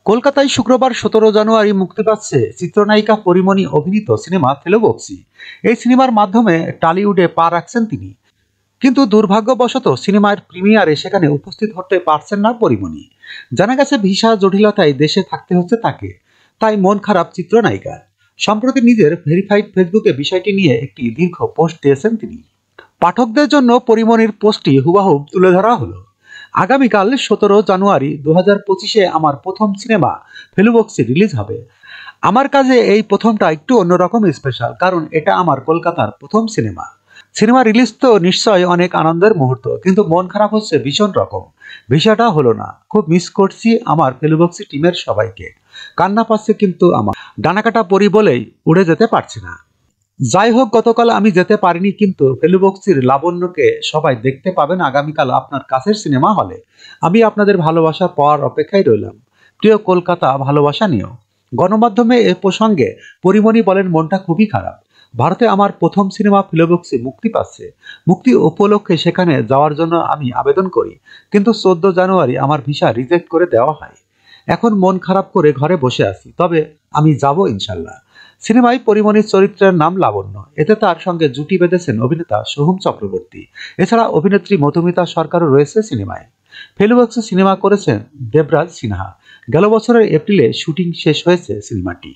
কলকাতায় শুক্রবার 17 জানুয়ারি মুক্তি পাচ্ছে চিত্রনায়িকা পরিমণি অভিনীত সিনেমা ফেলুবক্সি। এই সিনেমার মাধ্যমে টলিউডে পা রাখছেন তিনি, কিন্তু দুর্ভাগ্যবশত সিনেমার প্রিমিয়ারে সেখানে উপস্থিত হতে পারছেন না পরিমণি। জানা গেছে ভিসা জটিলতায় দেশে থাকতে হচ্ছে তাকে, তাই মন খারাপ চিত্রনায়িকার। সম্প্রতি নিজের ভেরিফাইড ফেসবুকে বিষয়টি নিয়ে একটি দীর্ঘ পোস্ট দিয়েছেন তিনি। পাঠকদের জন্য পরিমণির পোস্টটি হুবহু তুলে ধরা হলো। আগামীকাল 17 জানুয়ারি 2025-এ আমার প্রথম সিনেমা ফেলুবক্সি রিলিজ হবে। আমার কাছে এই প্রথমটা একটু অন্যরকম স্পেশাল, কারণ এটা আমার কলকাতার প্রথম সিনেমা। সিনেমা রিলিজ তো নিশ্চয়ই অনেক আনন্দের মুহূর্ত, কিন্তু মন খারাপ হচ্ছে ভীষণ রকম। বিষয়টা হলো না, খুব মিস করছি আমার ফেলুবক্সি টিমের সবাইকে। কান্না পাচ্ছে কিন্তু আমার, ডানাকাটা পরি বলেই উড়ে যেতে পারছি না। যাই হোক, গতকাল আমি যেতে পারিনি, কিন্তু ফেলুবক্সির লাবণ্যকে সবাই দেখতে পাবেন আগামীকাল আপনার কাছের সিনেমা হলে। আমি আপনাদের ভালোবাসা পাওয়ার অপেক্ষায় রইলাম। প্রিয় কলকাতা, ভালোবাসা নিও। গণমাধ্যমে এ প্রসঙ্গে পরিমণি বলেন, মনটা খুবই খারাপ। ভারতে আমার প্রথম সিনেমা ফেলুবক্সি মুক্তি পাচ্ছে। মুক্তি উপলক্ষে সেখানে যাওয়ার জন্য আমি আবেদন করি, কিন্তু 14 জানুয়ারি আমার ভিসা রিজেক্ট করে দেওয়া হয়। এখন মন খারাপ করে ঘরে বসে আছি, তবে আমি যাব ইনশাল্লাহ। সিনেমায় পরিমণির চরিত্রের নাম লাবণ্য। এতে তার সঙ্গে জুটি বেঁধেছেন অভিনেতা সোহম চক্রবর্তী। এছাড়া অভিনেত্রী মধুমিতা সরকারও রয়েছে সিনেমায়। ফেলুবক্সি সিনেমা করেছেন দেবরাজ সিনহা। গেল বছরের এপ্রিলে শুটিং শেষ হয়েছে সিনেমাটি।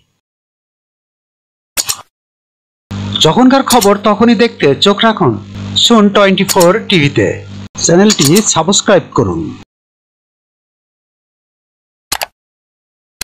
যখনকার খবর তখনই দেখতে চোখ রাখুন সুন 24 টিভিতে। চ্যানেলটি সাবস্ক্রাইব করুন।